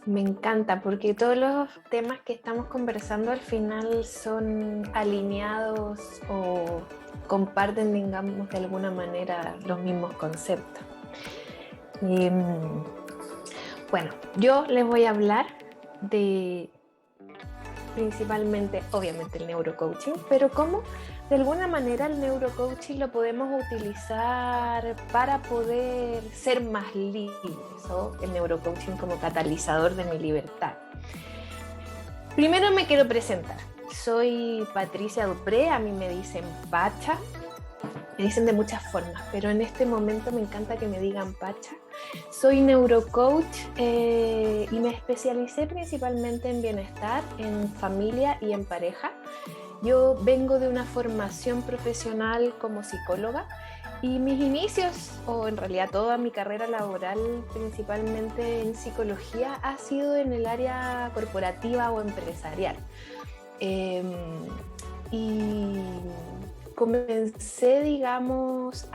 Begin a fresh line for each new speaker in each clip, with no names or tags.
Me encanta porque todos los temas que estamos conversando al final son alineados o comparten, digamos, de alguna manera los mismos conceptos. Y, bueno, yo les voy a hablar de principalmente, obviamente, el neurocoaching, pero cómo de alguna manera el neurocoaching lo podemos utilizar para poder ser más libres, o el neurocoaching como catalizador de mi libertad. Primero me quiero presentar. Soy Patricia Dupré, a mí me dicen Pacha, me dicen de muchas formas, pero en este momento me encanta que me digan Pacha. Soy neurocoach y me especialicé principalmente en bienestar, en familia y en pareja. Yo vengo de una formación profesional como psicóloga y mis inicios, o en realidad toda mi carrera laboral, principalmente en psicología, ha sido en el área corporativa o empresarial. Y comencé, digamos,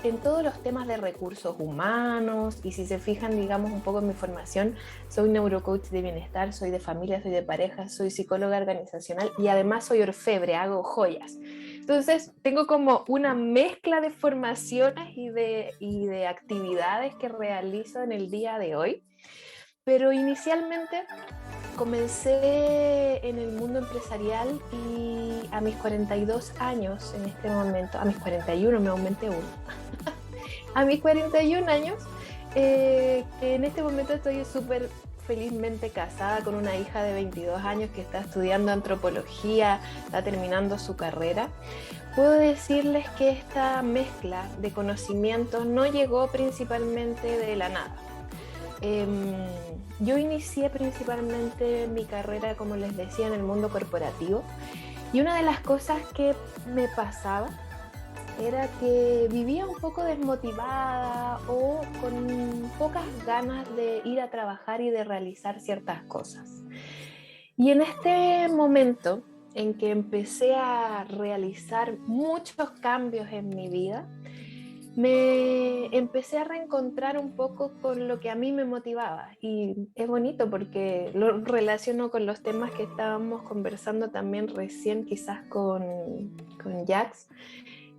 en todos los temas de recursos humanos, y si se fijan, digamos, un poco en mi formación, soy neurocoach de bienestar, soy de familia, soy de pareja, soy psicóloga organizacional y además soy orfebre, hago joyas. Entonces, tengo como una mezcla de formaciones y de actividades que realizo en el día de hoy, pero inicialmente comencé en el mundo empresarial y a mis 42 años, en este momento, a mis 41 me aumenté uno, a mis 41 años, en este momento estoy súper felizmente casada con una hija de 22 años que está estudiando antropología, está terminando su carrera. Puedo decirles que esta mezcla de conocimientos no llegó principalmente de la nada. Yo inicié principalmente mi carrera, como les decía, en el mundo corporativo, y una de las cosas que me pasaba era que vivía un poco desmotivada o con pocas ganas de ir a trabajar y de realizar ciertas cosas. Y en este momento en que empecé a realizar muchos cambios en mi vida, me empecé a reencontrar un poco con lo que a mí me motivaba, y es bonito porque lo relaciono con los temas que estábamos conversando también recién, quizás con Jax,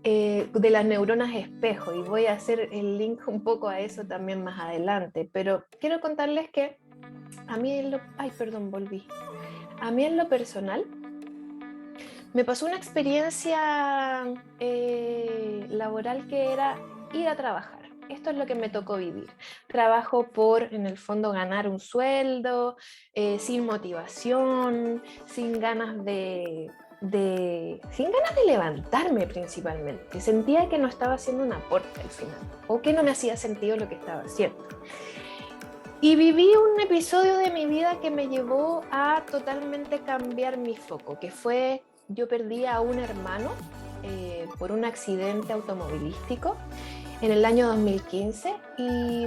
de las neuronas espejo, y voy a hacer el link un poco a eso también más adelante, pero quiero contarles que a mí volví. A mí en lo personal me pasó una experiencia laboral que era ir a trabajar. Esto es lo que me tocó vivir. Trabajo por, en el fondo, ganar un sueldo, sin motivación, sin ganas sin ganas de levantarme principalmente. Sentía que no estaba haciendo un aporte al final, o que no me hacía sentido lo que estaba haciendo. Y viví un episodio de mi vida que me llevó a totalmente cambiar mi foco, que fue, yo perdí a un hermano por un accidente automovilístico en el año 2015, y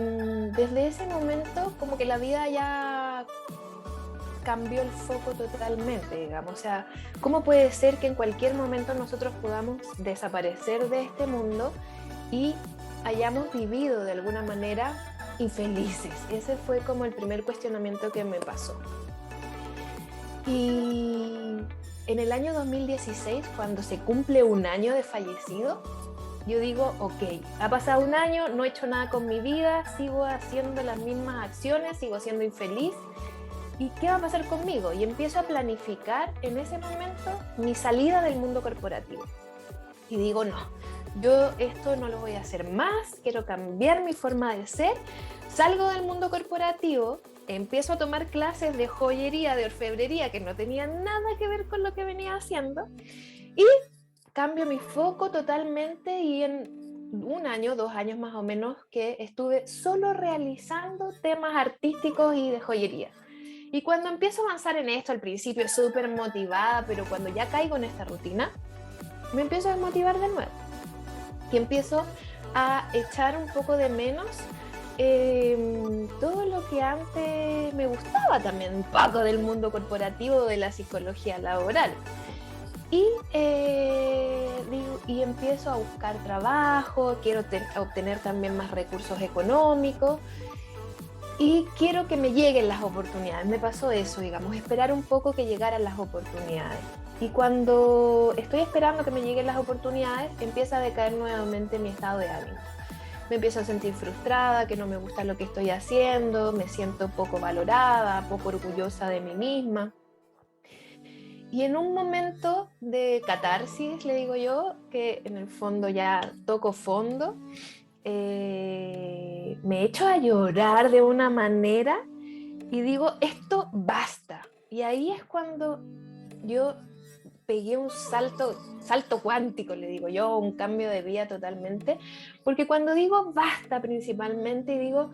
desde ese momento como que la vida ya cambió el foco totalmente, digamos. O sea, ¿cómo puede ser que en cualquier momento nosotros podamos desaparecer de este mundo y hayamos vivido de alguna manera infelices? Ese fue como el primer cuestionamiento que me pasó. Y en el año 2016, cuando se cumple un año de fallecido, yo digo, ok, ha pasado un año, no he hecho nada con mi vida, sigo haciendo las mismas acciones, sigo siendo infeliz, ¿y qué va a pasar conmigo? Y empiezo a planificar en ese momento mi salida del mundo corporativo. Y digo, no, yo esto no lo voy a hacer más, quiero cambiar mi forma de ser. Salgo del mundo corporativo, empiezo a tomar clases de joyería, de orfebrería, que no tenían nada que ver con lo que venía haciendo, y cambio mi foco totalmente, y en un año, 2 años más o menos, que estuve solo realizando temas artísticos y de joyería. Y cuando empiezo a avanzar en esto, al principio súper motivada, pero cuando ya caigo en esta rutina, me empiezo a desmotivar de nuevo. Y empiezo a echar un poco de menos todo lo que antes me gustaba también, un poco del mundo corporativo, de la psicología laboral. Y empiezo a buscar trabajo, quiero obtener también más recursos económicos. y quiero que me lleguen las oportunidades. Me pasó eso, digamos, esperar un poco que llegaran las oportunidades. Y cuando estoy esperando que me lleguen las oportunidades, empieza a decaer nuevamente mi estado de ánimo. Me empiezo a sentir frustrada, que no me gusta lo que estoy haciendo, me siento poco valorada, poco orgullosa de mí misma. Y en un momento de catarsis, le digo yo, que en el fondo ya toco fondo, me echo a llorar de una manera y digo, esto basta. Y ahí es cuando yo pegué un salto cuántico, le digo yo, un cambio de vida totalmente, porque cuando digo basta principalmente, digo,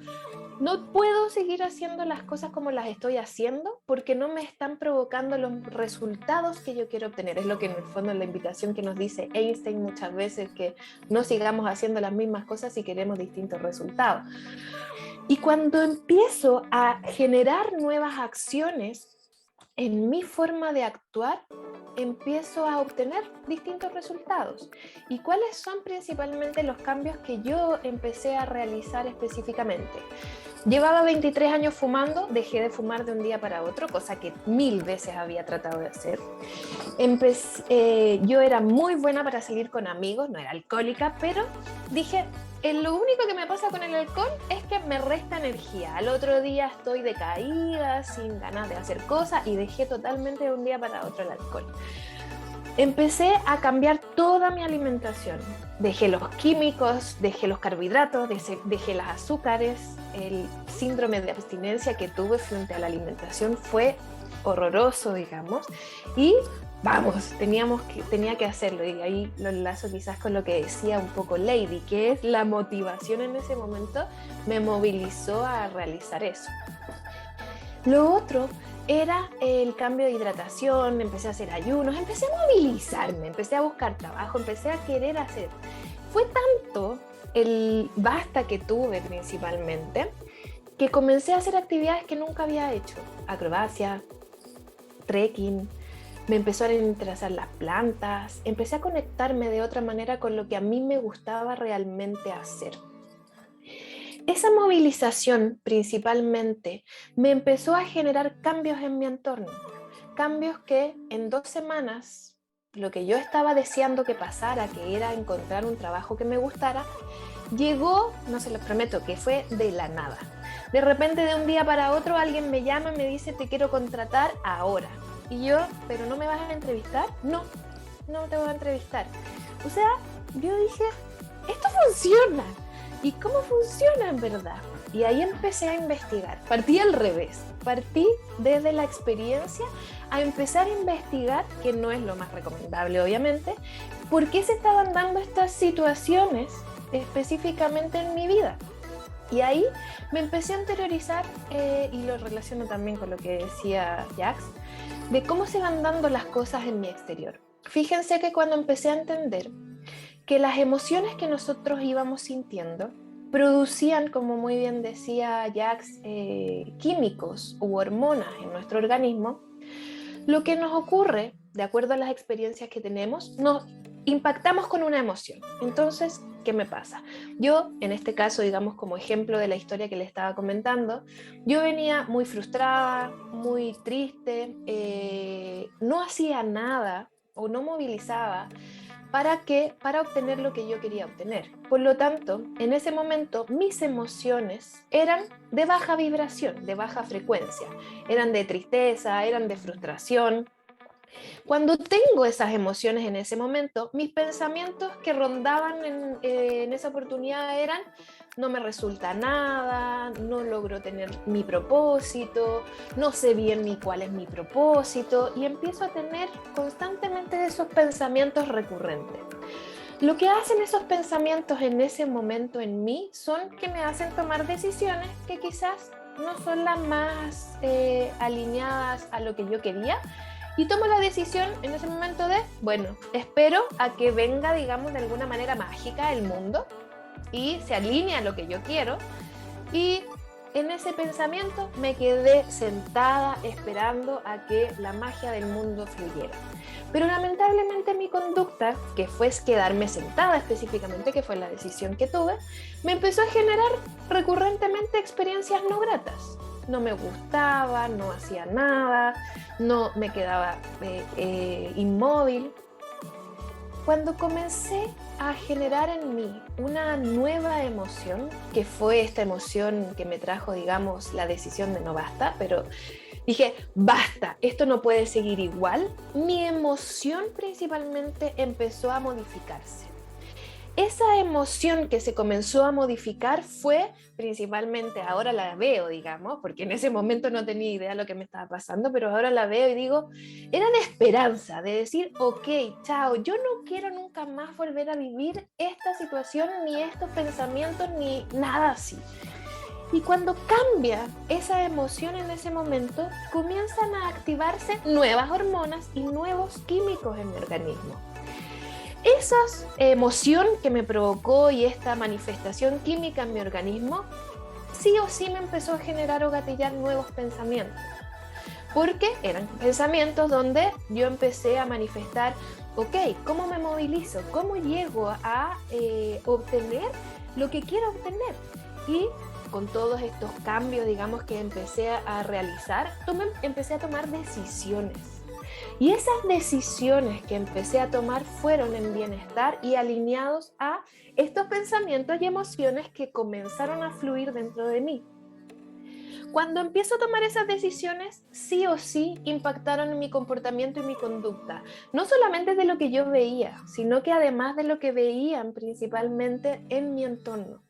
no puedo seguir haciendo las cosas como las estoy haciendo porque no me están provocando los resultados que yo quiero obtener. Es lo que en el fondo es la invitación que nos dice Einstein muchas veces, que no sigamos haciendo las mismas cosas si queremos distintos resultados. Y cuando empiezo a generar nuevas acciones en mi forma de actuar, empiezo a obtener distintos resultados. ¿Y cuáles son principalmente los cambios que yo empecé a realizar específicamente? Llevaba 23 años fumando, dejé de fumar de un día para otro, cosa que 1000 veces había tratado de hacer. Yo era muy buena para salir con amigos, no era alcohólica, pero dije, lo único que me pasa con el alcohol es que me resta energía. Al otro día estoy decaída, sin ganas de hacer cosas, y dejé totalmente de un día para otro el alcohol. Empecé a cambiar toda mi alimentación. Dejé los químicos, dejé los carbohidratos, dejé los azúcares. El síndrome de abstinencia que tuve frente a la alimentación fue horroroso, digamos. Y vamos, tenía que hacerlo. Y ahí lo enlazo quizás con lo que decía un poco Lady, que es la motivación en ese momento me movilizó a realizar eso. Lo otro era el cambio de hidratación, empecé a hacer ayunos, empecé a movilizarme, empecé a buscar trabajo, empecé a querer hacer. Fue tanto el basta que tuve principalmente, que comencé a hacer actividades que nunca había hecho. Acrobacia, trekking, me empezaron a interesar las plantas, empecé a conectarme de otra manera con lo que a mí me gustaba realmente hacer. Esa movilización principalmente me empezó a generar cambios en mi entorno, cambios que en 2 semanas, lo que yo estaba deseando que pasara, que era encontrar un trabajo que me gustara, llegó, no se los prometo, que fue de la nada. De repente, de un día para otro, alguien me llama y me dice, te quiero contratar ahora. Y yo, ¿pero no me vas a entrevistar? No, no te voy a entrevistar. O sea, yo dije, esto funciona. ¿Y cómo funciona en verdad? Y ahí empecé a investigar. Partí al revés. Partí desde la experiencia a empezar a investigar, que no es lo más recomendable, obviamente, por qué se estaban dando estas situaciones específicamente en mi vida. Y ahí me empecé a interiorizar, y lo relaciono también con lo que decía Jax, de cómo se van dando las cosas en mi exterior. Fíjense que cuando empecé a entender que las emociones que nosotros íbamos sintiendo producían, como muy bien decía Jax, químicos u hormonas en nuestro organismo, lo que nos ocurre, de acuerdo a las experiencias que tenemos, nos impactamos con una emoción. Entonces, ¿qué me pasa? Yo, en este caso, digamos como ejemplo de la historia que le estaba comentando, yo venía muy frustrada, muy triste, no hacía nada o no movilizaba para obtener lo que yo quería obtener. Por lo tanto, en ese momento mis emociones eran de baja vibración, de baja frecuencia, eran de tristeza, eran de frustración. Cuando tengo esas emociones en ese momento, mis pensamientos que rondaban en esa oportunidad eran: no me resulta nada, no logro tener mi propósito, no sé bien ni cuál es mi propósito, y empiezo a tener constantemente esos pensamientos recurrentes. Lo que hacen esos pensamientos en ese momento en mí son que me hacen tomar decisiones que quizás no son las más alineadas a lo que yo quería, y tomo la decisión en ese momento de, bueno, espero a que venga, digamos, de alguna manera mágica el mundo y se alinea a lo que yo quiero, y en ese pensamiento me quedé sentada esperando a que la magia del mundo fluyera. Pero lamentablemente mi conducta, que fue quedarme sentada específicamente, que fue la decisión que tuve, me empezó a generar recurrentemente experiencias no gratas. No me gustaba, no hacía nada, no me quedaba inmóvil. Cuando comencé a generar en mí una nueva emoción, que fue esta emoción que me trajo, digamos, la decisión de no basta, pero dije, basta, esto no puede seguir igual, mi emoción principalmente empezó a modificarse. Esa emoción que se comenzó a modificar fue principalmente, ahora la veo, digamos, porque en ese momento no tenía idea de lo que me estaba pasando, pero ahora la veo y digo, era de esperanza, de decir, ok, chao, yo no quiero nunca más volver a vivir esta situación, ni estos pensamientos, ni nada así. Y cuando cambia esa emoción en ese momento, comienzan a activarse nuevas hormonas y nuevos químicos en mi organismo. Esa emoción que me provocó y esta manifestación química en mi organismo, sí o sí me empezó a generar o gatillar nuevos pensamientos. Porque eran pensamientos donde yo empecé a manifestar, ok, ¿cómo me movilizo? ¿Cómo llego a obtener lo que quiero obtener? Y con todos estos cambios, digamos, que empecé a realizar, empecé a tomar decisiones. Y esas decisiones que empecé a tomar fueron en bienestar y alineados a estos pensamientos y emociones que comenzaron a fluir dentro de mí. Cuando empiezo a tomar esas decisiones, sí o sí impactaron en mi comportamiento y mi conducta. No solamente de lo que yo veía, sino que además de lo que veían principalmente en mi entorno.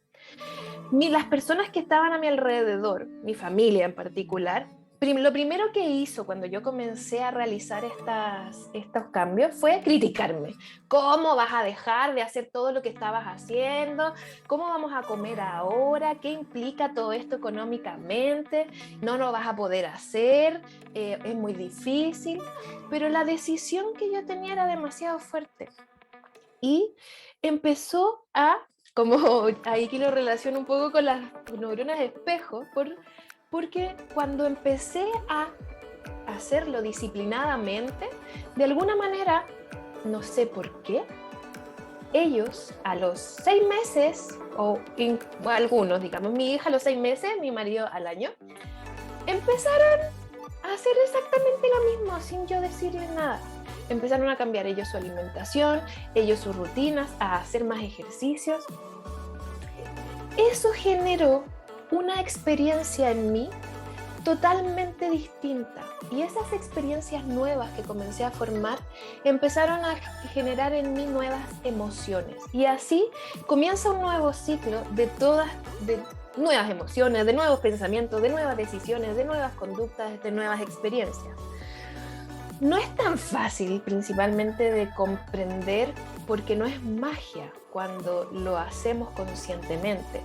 Las personas que estaban a mi alrededor, mi familia en particular, lo primero que hizo cuando yo comencé a realizar estos cambios fue criticarme. ¿Cómo vas a dejar de hacer todo lo que estabas haciendo? ¿Cómo vamos a comer ahora? ¿Qué implica todo esto económicamente? No lo vas a poder hacer, es muy difícil. Pero la decisión que yo tenía era demasiado fuerte. Y empezó a, como ahí que lo relaciono un poco con las neuronas de espejo, porque cuando empecé a hacerlo disciplinadamente, de alguna manera, no sé por qué, ellos a los 6 meses, o algunos, digamos, mi hija a los 6 meses, mi marido al año, empezaron a hacer exactamente lo mismo sin yo decirles nada. Empezaron a cambiar ellos su alimentación, ellos sus rutinas, a hacer más ejercicios. Eso generó una experiencia en mí totalmente distinta. Y esas experiencias nuevas que comencé a formar empezaron a generar en mí nuevas emociones. Y así comienza un nuevo ciclo de nuevas emociones, de nuevos pensamientos, de nuevas decisiones, de nuevas conductas, de nuevas experiencias. No es tan fácil principalmente de comprender porque no es magia cuando lo hacemos conscientemente.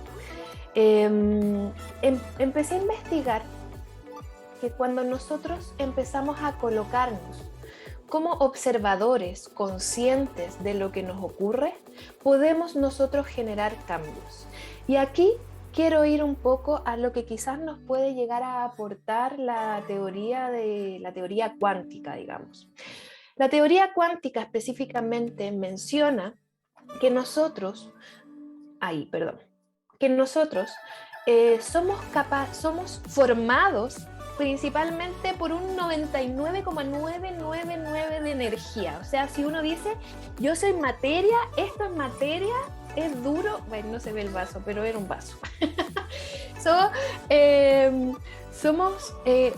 Empecé a investigar que cuando nosotros empezamos a colocarnos como observadores conscientes de lo que nos ocurre, podemos nosotros generar cambios. Y aquí quiero ir un poco a lo que quizás nos puede llegar a aportar la teoría cuántica, digamos. La teoría cuántica específicamente menciona que nosotros somos formados principalmente por un 99,999 de energía. O sea, si uno dice, yo soy materia, esto es materia, es duro, bueno, no se ve el vaso, pero era un vaso.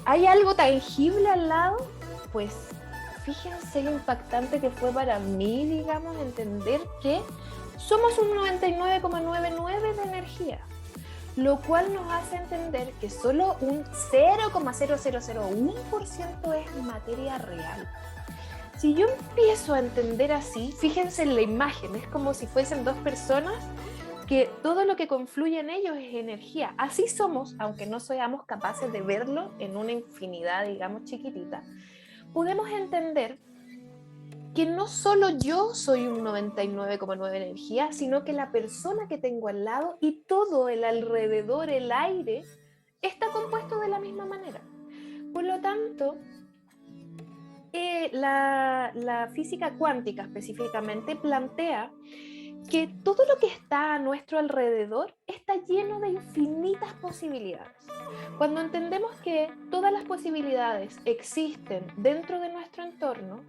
¿Hay algo tangible al lado? Pues fíjense lo impactante que fue para mí, digamos, entender que somos un 99,99 de energía, lo cual nos hace entender que solo un 0,0001% es materia real. Si yo empiezo a entender así, fíjense en la imagen, es como si fuesen dos personas que todo lo que confluye en ellos es energía. Así somos, aunque no seamos capaces de verlo en una infinidad, digamos, chiquitita. Podemos entender que no solo yo soy un 99,9 energía, sino que la persona que tengo al lado y todo el alrededor, el aire, está compuesto de la misma manera. Por lo tanto, la física cuántica específicamente plantea que todo lo que está a nuestro alrededor está lleno de infinitas posibilidades. Cuando entendemos que todas las posibilidades existen dentro de nuestro entorno,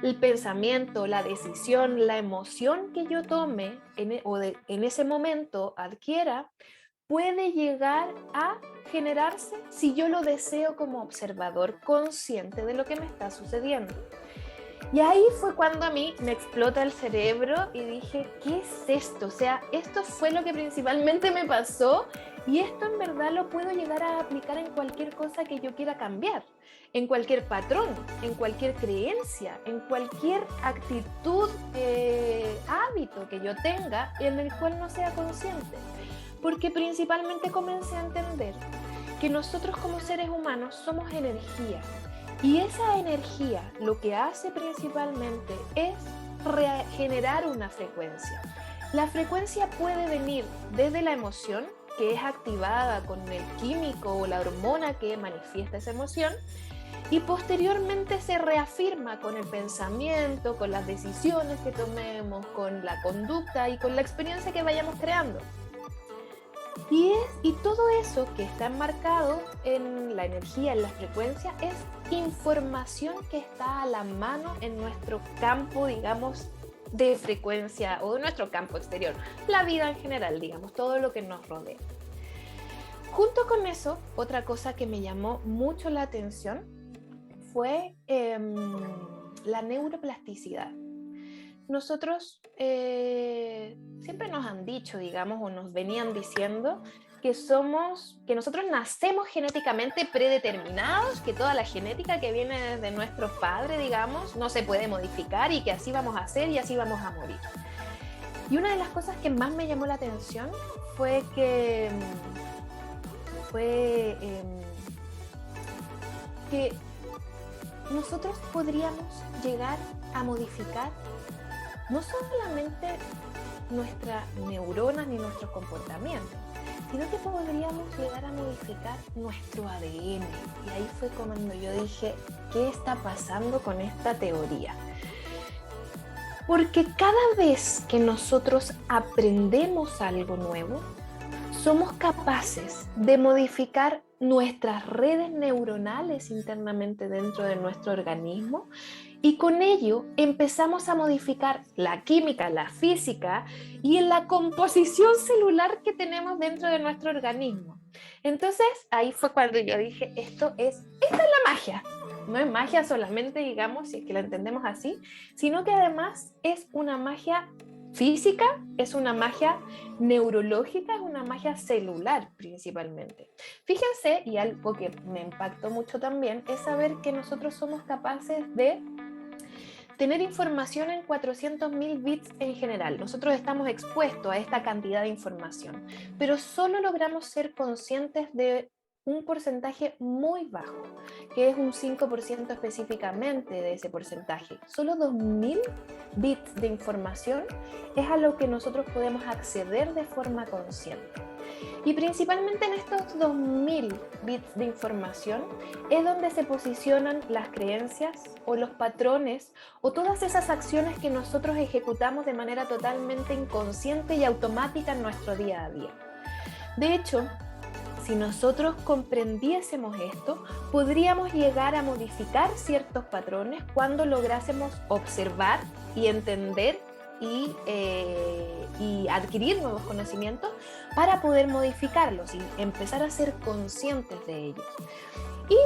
el pensamiento, la decisión, la emoción que yo tome en ese momento adquiera, puede llegar a generarse si yo lo deseo como observador consciente de lo que me está sucediendo. Y ahí fue cuando a mí me explota el cerebro y dije, ¿qué es esto? O sea, esto fue lo que principalmente me pasó y esto en verdad lo puedo llegar a aplicar en cualquier cosa que yo quiera cambiar, en cualquier patrón, en cualquier creencia, en cualquier actitud, hábito que yo tenga en el cual no sea consciente. Porque principalmente comencé a entender que nosotros como seres humanos somos energía. Y esa energía lo que hace principalmente es generar una frecuencia. La frecuencia puede venir desde la emoción, que es activada con el químico o la hormona que manifiesta esa emoción, y posteriormente se reafirma con el pensamiento, con las decisiones que tomemos, con la conducta y con la experiencia que vayamos creando. Y todo eso que está enmarcado en la energía, en la frecuencia, es información que está a la mano en nuestro campo, digamos, de frecuencia o de nuestro campo exterior, la vida en general, digamos, todo lo que nos rodea. Junto con eso, otra cosa que me llamó mucho la atención fue la neuroplasticidad. Nosotros siempre nos han dicho, digamos, o nos venían diciendo que nosotros nacemos genéticamente predeterminados, que toda la genética que viene de nuestros padres, digamos, no se puede modificar y que así vamos a ser y así vamos a morir. Y una de las cosas que más me llamó la atención fue que nosotros podríamos llegar a modificar no solamente nuestras neuronas ni nuestros comportamientos, sino que podríamos llegar a modificar nuestro ADN. Y ahí fue cuando yo dije, ¿qué está pasando con esta teoría? Porque cada vez que nosotros aprendemos algo nuevo, somos capaces de modificar nuestras redes neuronales internamente dentro de nuestro organismo y con ello empezamos a modificar la química, la física y la composición celular que tenemos dentro de nuestro organismo. Entonces ahí fue cuando yo dije, esta es la magia. No es magia solamente, digamos, si es que la entendemos así, sino que además es una magia física, es una magia neurológica, es una magia celular principalmente. Fíjense, y algo que me impactó mucho también, es saber que nosotros somos capaces de tener información en 400.000 bits en general. Nosotros estamos expuestos a esta cantidad de información, pero solo logramos ser conscientes de un porcentaje muy bajo, que es un 5% específicamente de ese porcentaje. Solo 2.000 bits de información es a lo que nosotros podemos acceder de forma consciente. Y principalmente en estos 2.000 bits de información es donde se posicionan las creencias o los patrones o todas esas acciones que nosotros ejecutamos de manera totalmente inconsciente y automática en nuestro día a día. De hecho, si nosotros comprendiésemos esto, podríamos llegar a modificar ciertos patrones cuando lográsemos observar y entender y adquirir nuevos conocimientos para poder modificarlos y empezar a ser conscientes de ellos. Y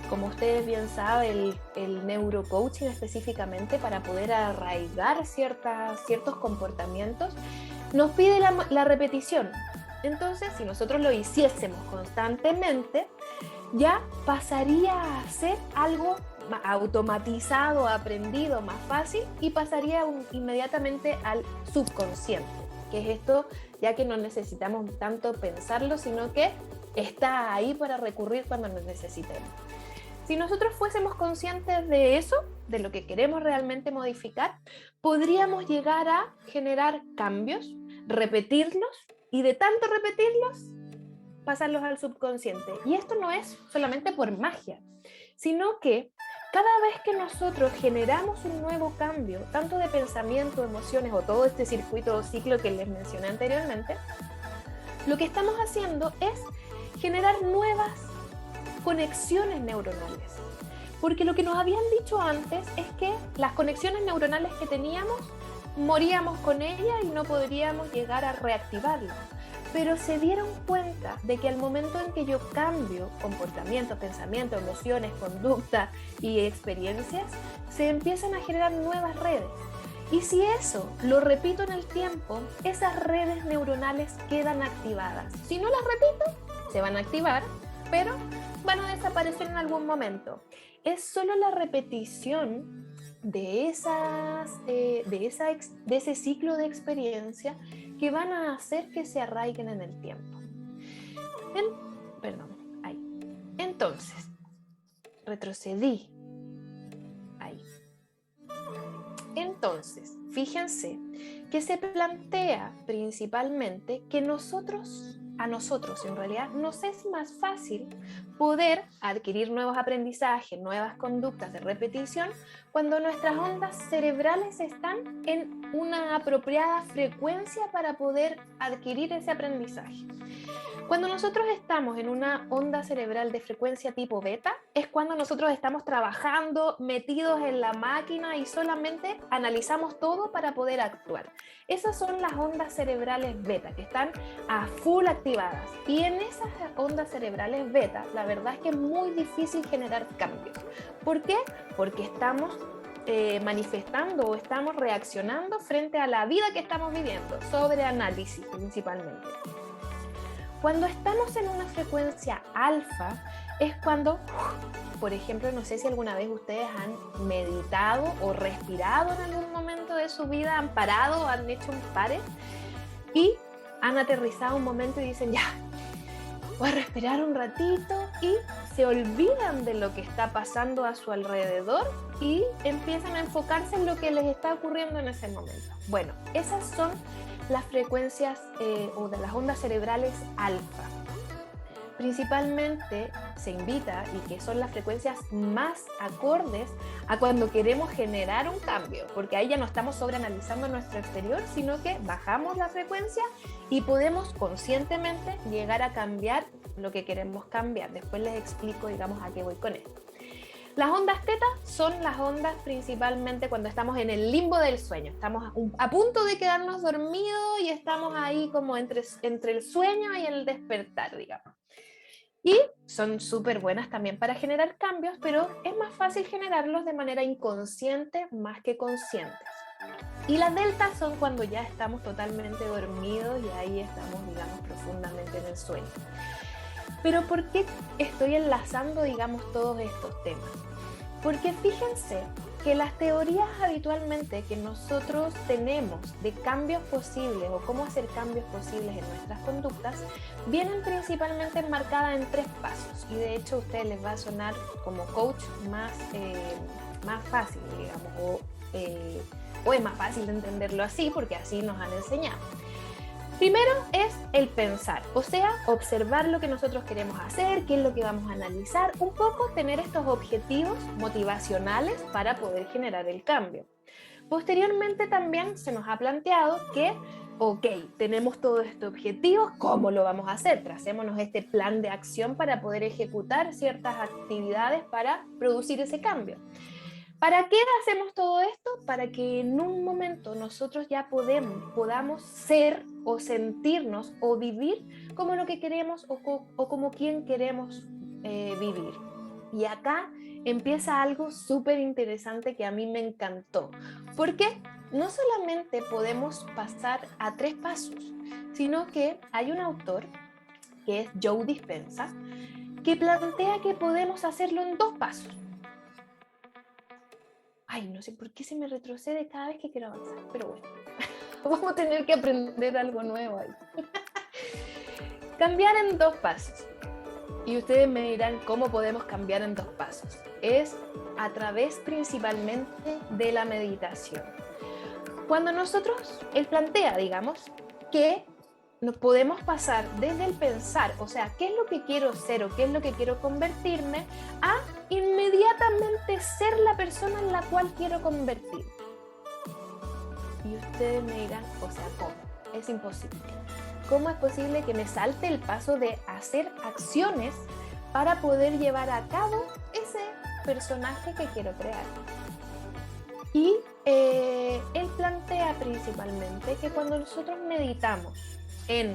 como ustedes bien saben, el neurocoaching específicamente, para poder arraigar ciertos comportamientos, nos pide la repetición. Entonces, si nosotros lo hiciésemos constantemente, ya pasaría a ser algo automatizado, aprendido, más fácil, y pasaría inmediatamente al subconsciente, que es esto ya que no necesitamos tanto pensarlo, sino que está ahí para recurrir cuando nos necesitemos. Si nosotros fuésemos conscientes de eso, de lo que queremos realmente modificar, podríamos llegar a generar cambios, repetirlos, y de tanto repetirlos, pasarlos al subconsciente. Y esto no es solamente por magia, sino que cada vez que nosotros generamos un nuevo cambio, tanto de pensamiento, emociones o todo este circuito o ciclo que les mencioné anteriormente, lo que estamos haciendo es generar nuevas conexiones neuronales. Porque lo que nos habían dicho antes es que las conexiones neuronales que teníamos, moríamos con ellas y no podríamos llegar a reactivarlas. Pero se dieron cuenta de que al momento en que yo cambio comportamiento, pensamiento, emociones, conducta y experiencias, se empiezan a generar nuevas redes. Y si eso lo repito en el tiempo, esas redes neuronales quedan activadas. Si no las repito, se van a activar, pero van a desaparecer en algún momento. Es solo la repetición de ese ciclo de experiencia que van a hacer que se arraiguen en el tiempo. Entonces, retrocedí. Ahí. Entonces, fíjense que se plantea principalmente que a nosotros en realidad nos es más fácil poder adquirir nuevos aprendizajes, nuevas conductas de repetición cuando nuestras ondas cerebrales están en una apropiada frecuencia para poder adquirir ese aprendizaje. Cuando nosotros estamos en una onda cerebral de frecuencia tipo beta, es cuando nosotros estamos trabajando, metidos en la máquina y solamente analizamos todo para poder actuar. Esas son las ondas cerebrales beta, que están a full activadas. Y en esas ondas cerebrales beta, la verdad es que es muy difícil generar cambios. ¿Por qué? Porque estamos manifestando o estamos reaccionando frente a la vida que estamos viviendo, sobre análisis principalmente. Cuando estamos en una frecuencia alfa es cuando, por ejemplo, no sé si alguna vez ustedes han meditado o respirado en algún momento de su vida, han parado, han hecho un pare y han aterrizado un momento y dicen, ya, voy a respirar un ratito, y se olvidan de lo que está pasando a su alrededor y empiezan a enfocarse en lo que les está ocurriendo en ese momento. Bueno, esas son las frecuencias o de las ondas cerebrales alfa. Principalmente se invita, y que son las frecuencias más acordes a cuando queremos generar un cambio, porque ahí ya no estamos sobreanalizando nuestro exterior, sino que bajamos la frecuencia y podemos conscientemente llegar a cambiar lo que queremos cambiar. Después les explico, digamos, a qué voy con esto. Las ondas teta son las ondas principalmente cuando estamos en el limbo del sueño. Estamos a punto de quedarnos dormidos y estamos ahí como entre el sueño y el despertar, digamos. Y son súper buenas también para generar cambios, pero es más fácil generarlos de manera inconsciente más que conscientes. Y las deltas son cuando ya estamos totalmente dormidos y ahí estamos, digamos, profundamente en el sueño. Pero ¿por qué estoy enlazando, digamos, todos estos temas? Porque fíjense que las teorías habitualmente que nosotros tenemos de cambios posibles o cómo hacer cambios posibles en nuestras conductas vienen principalmente enmarcadas en 3 pasos, y de hecho a ustedes les va a sonar como coach más fácil, digamos, o es más fácil de entenderlo así porque así nos han enseñado. Primero es el pensar, o sea, observar lo que nosotros queremos hacer, qué es lo que vamos a analizar, un poco tener estos objetivos motivacionales para poder generar el cambio. Posteriormente también se nos ha planteado que, ok, tenemos todos estos objetivos, ¿cómo lo vamos a hacer? Tracémonos este plan de acción para poder ejecutar ciertas actividades para producir ese cambio. ¿Para qué hacemos todo esto? Para que en un momento nosotros ya podamos ser o sentirnos o vivir como lo que queremos o como quien queremos vivir. Y acá empieza algo súper interesante que a mí me encantó, porque no solamente podemos pasar a 3 pasos, sino que hay un autor, que es Joe Dispenza, que plantea que podemos hacerlo en 2 pasos. Ay, no sé por qué se me retrocede cada vez que quiero avanzar, pero bueno, vamos a tener que aprender algo nuevo ahí. Cambiar en 2 pasos. Y ustedes me dirán cómo podemos cambiar en 2 pasos. Es a través principalmente de la meditación. Cuando nosotros, él plantea, digamos, que nos podemos pasar desde el pensar, o sea, qué es lo que quiero ser o qué es lo que quiero convertirme, a inmediatamente ser la persona en la cual quiero convertir. Y ustedes me dirán, o sea, ¿cómo? Es imposible. ¿Cómo es posible que me salte el paso de hacer acciones para poder llevar a cabo ese personaje que quiero crear? Y él plantea principalmente que cuando nosotros meditamos en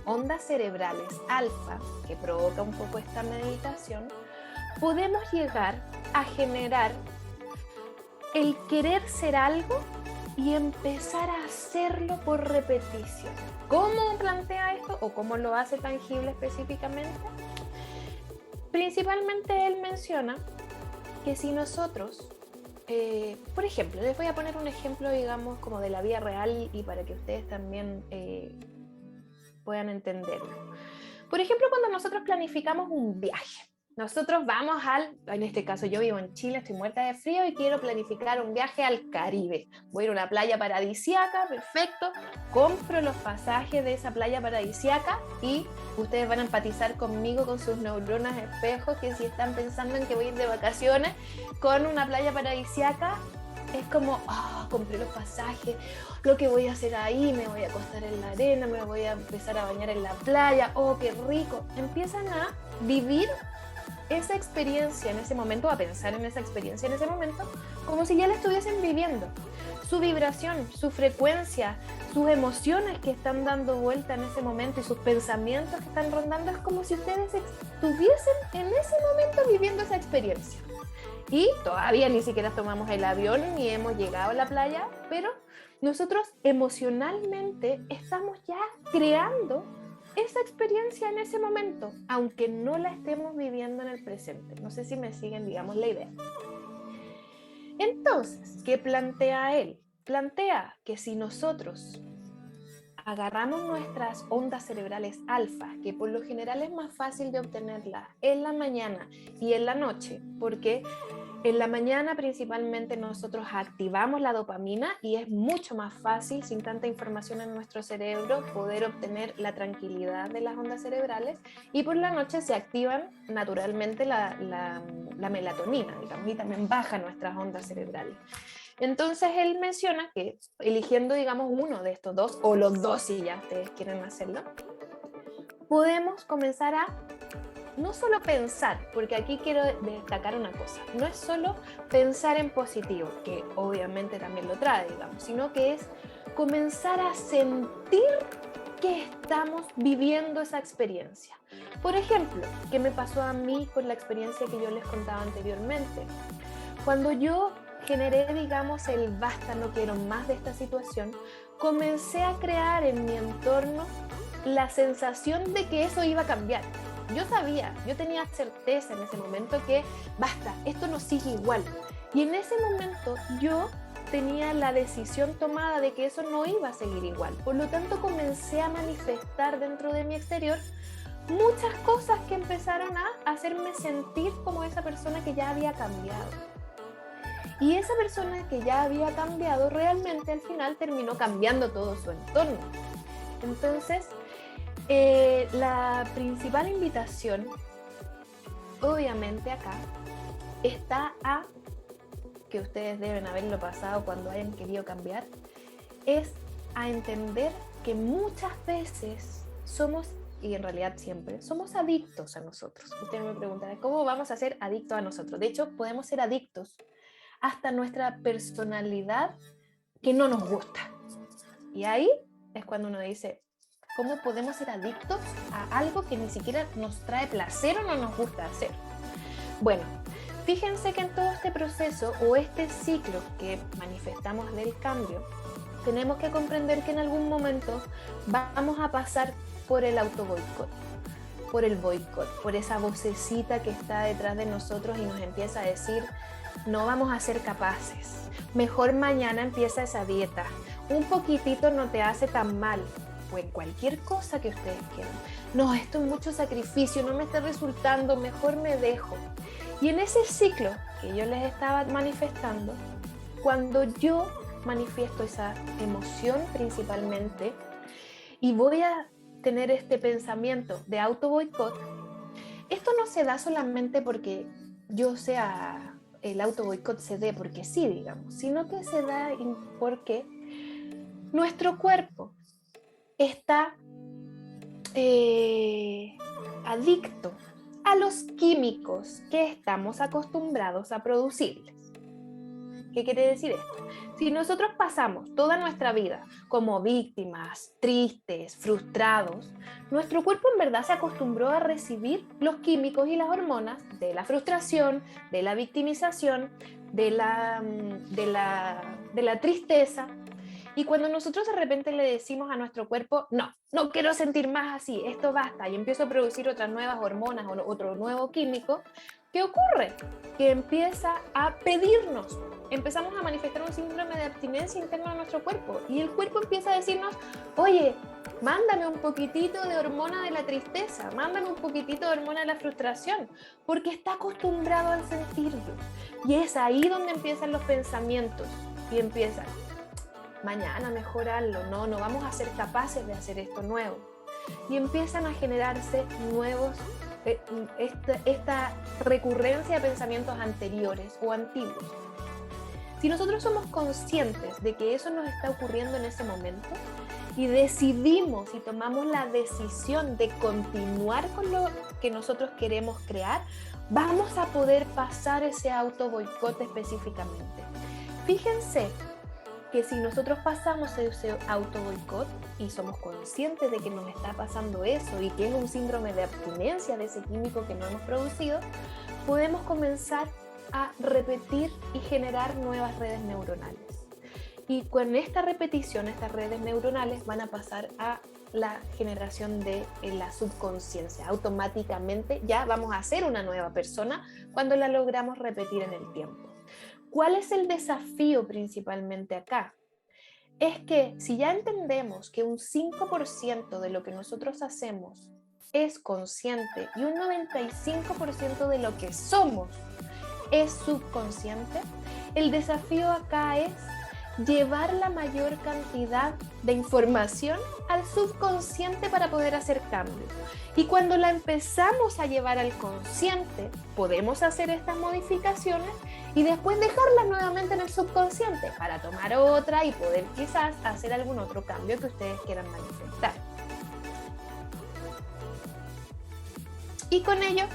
ondas cerebrales alfa, que provoca un poco esta meditación, podemos llegar a generar el querer ser algo y empezar a hacerlo por repetición. ¿Cómo plantea esto o cómo lo hace tangible específicamente? Principalmente él menciona que si nosotros, por ejemplo, les voy a poner un ejemplo, digamos, como de la vida real y para que ustedes también puedan entenderlo. Por ejemplo, cuando nosotros planificamos un viaje, nosotros vamos en este caso yo vivo en Chile, estoy muerta de frío y quiero planificar un viaje al Caribe. Voy a ir a una playa paradisíaca, perfecto, compro los pasajes de esa playa paradisíaca y ustedes van a empatizar conmigo, con sus neuronas espejos, que si están pensando en que voy a ir de vacaciones con una playa paradisíaca, es como, compré los pasajes, lo que voy a hacer ahí, me voy a acostar en la arena, me voy a empezar a bañar en la playa, qué rico. Empiezan a vivir esa experiencia en ese momento, a pensar en esa experiencia en ese momento, como si ya la estuviesen viviendo. Su vibración, su frecuencia, sus emociones que están dando vuelta en ese momento y sus pensamientos que están rondando, es como si ustedes estuviesen en ese momento viviendo esa experiencia. Y todavía ni siquiera tomamos el avión ni hemos llegado a la playa, pero nosotros emocionalmente estamos ya creando esa experiencia en ese momento, aunque no la estemos viviendo en el presente. No sé si me siguen, digamos, la idea. Entonces, ¿qué plantea él? Plantea que si nosotros agarramos nuestras ondas cerebrales alfa, que por lo general es más fácil de obtenerlas en la mañana y en la noche, porque en la mañana principalmente nosotros activamos la dopamina y es mucho más fácil, sin tanta información en nuestro cerebro, poder obtener la tranquilidad de las ondas cerebrales, y por la noche se activan naturalmente la melatonina, digamos, y también bajan nuestras ondas cerebrales. Entonces él menciona que eligiendo, digamos, uno de estos dos, o los dos si ya ustedes quieren hacerlo, podemos comenzar a no solo pensar, porque aquí quiero destacar una cosa, no es solo pensar en positivo, que obviamente también lo trae, digamos, sino que es comenzar a sentir que estamos viviendo esa experiencia. Por ejemplo, ¿qué me pasó a mí con la experiencia que yo les contaba anteriormente? Cuando yo generé, digamos, el basta, no quiero más de esta situación, comencé a crear en mi entorno la sensación de que eso iba a cambiar. Yo sabía, yo tenía certeza en ese momento que basta, esto no sigue igual. Y en ese momento yo tenía la decisión tomada de que eso no iba a seguir igual. Por lo tanto, comencé a manifestar dentro de mi exterior muchas cosas que empezaron a hacerme sentir como esa persona que ya había cambiado. Y esa persona que ya había cambiado realmente al final terminó cambiando todo su entorno. Entonces, la principal invitación, obviamente acá, está a, que ustedes deben haberlo pasado cuando hayan querido cambiar, es a entender que muchas veces somos, y en realidad siempre, somos adictos a nosotros. Ustedes me preguntarán, ¿cómo vamos a ser adictos a nosotros? De hecho, podemos ser adictos hasta nuestra personalidad que no nos gusta. Y ahí es cuando uno dice, ¿cómo podemos ser adictos a algo que ni siquiera nos trae placer o no nos gusta hacer? Bueno, fíjense que en todo este proceso o este ciclo que manifestamos del cambio, tenemos que comprender que en algún momento vamos a pasar por el autoboicot, por el boicot, por esa vocecita que está detrás de nosotros y nos empieza a decir, no vamos a ser capaces, mejor mañana empieza esa dieta, un poquitito no te hace tan mal, o en cualquier cosa que ustedes quieran. No, esto es mucho sacrificio, no me está resultando, mejor me dejo. Y en ese ciclo que yo les estaba manifestando, cuando yo manifiesto esa emoción principalmente, y voy a tener este pensamiento de auto boicot, esto no se da solamente porque yo sea, el auto boicot se dé porque sí, digamos, sino que se da porque nuestro cuerpo está adicto a los químicos que estamos acostumbrados a producirles. ¿Qué quiere decir esto? Si nosotros pasamos toda nuestra vida como víctimas, tristes, frustrados, nuestro cuerpo en verdad se acostumbró a recibir los químicos y las hormonas de la frustración, de la victimización, de la tristeza. Y cuando nosotros de repente le decimos a nuestro cuerpo, no quiero sentir más así, esto basta, y empiezo a producir otras nuevas hormonas o otro nuevo químico, ¿qué ocurre? Que empieza a pedirnos, empezamos a manifestar un síndrome de abstinencia interna a nuestro cuerpo, y el cuerpo empieza a decirnos, oye, mándame un poquitito de hormona de la tristeza, mándame un poquitito de hormona de la frustración, porque está acostumbrado al sentirlo. Y es ahí donde empiezan los pensamientos, y empiezan, mañana mejorarlo, no vamos a ser capaces de hacer esto nuevo. Y empiezan a generarse nuevos, esta recurrencia de pensamientos anteriores o antiguos. Si nosotros somos conscientes de que eso nos está ocurriendo en ese momento y decidimos y tomamos la decisión de continuar con lo que nosotros queremos crear, vamos a poder pasar ese auto boicot específicamente. Fíjense que si nosotros pasamos ese auto boicot y somos conscientes de que nos está pasando eso y que es un síndrome de abstinencia de ese químico que no hemos producido, podemos comenzar a repetir y generar nuevas redes neuronales. Y con esta repetición, estas redes neuronales van a pasar a la generación de la subconsciencia. Automáticamente ya vamos a ser una nueva persona cuando la logramos repetir en el tiempo. ¿Cuál es el desafío principalmente acá? Es que si ya entendemos que un 5% de lo que nosotros hacemos es consciente y un 95% de lo que somos es subconsciente, el desafío acá es llevar la mayor cantidad de información al subconsciente para poder hacer cambios. Y cuando la empezamos a llevar al consciente, podemos hacer estas modificaciones y después dejarlas nuevamente en el subconsciente para tomar otra y poder quizás hacer algún otro cambio que ustedes quieran manifestar. Y con ello,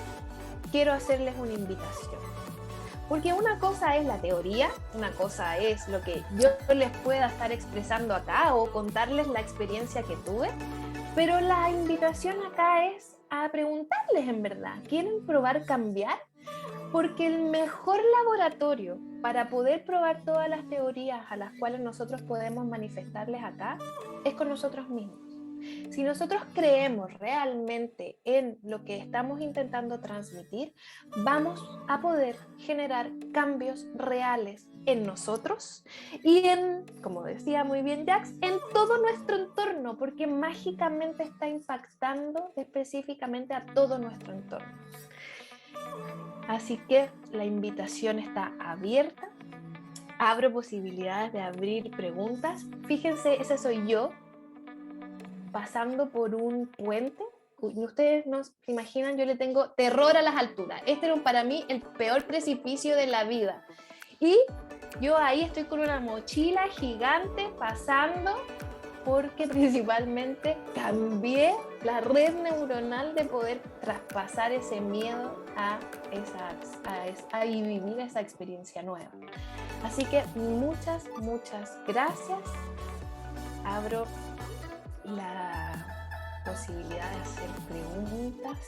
quiero hacerles una invitación. Porque una cosa es la teoría, una cosa es lo que yo les pueda estar expresando acá o contarles la experiencia que tuve, pero la invitación acá es a preguntarles en verdad, ¿quieren probar cambiar? Porque el mejor laboratorio para poder probar todas las teorías a las cuales nosotros podemos manifestarles acá es con nosotros mismos. Si nosotros creemos realmente en lo que estamos intentando transmitir, vamos a poder generar cambios reales en nosotros y en, como decía muy bien Jax, en todo nuestro entorno, porque mágicamente está impactando específicamente a todo nuestro entorno. Así que la invitación está abierta. Abro posibilidades de abrir preguntas. Fíjense, ese soy yo, pasando por un puente. Ustedes no se imaginan, yo le tengo terror a las alturas. Este era para mí el peor precipicio de la vida. Y yo ahí estoy con una mochila gigante pasando porque principalmente cambié la red neuronal de poder traspasar ese miedo a vivir esa experiencia nueva. Así que muchas gracias. Abro la posibilidad de hacer preguntas.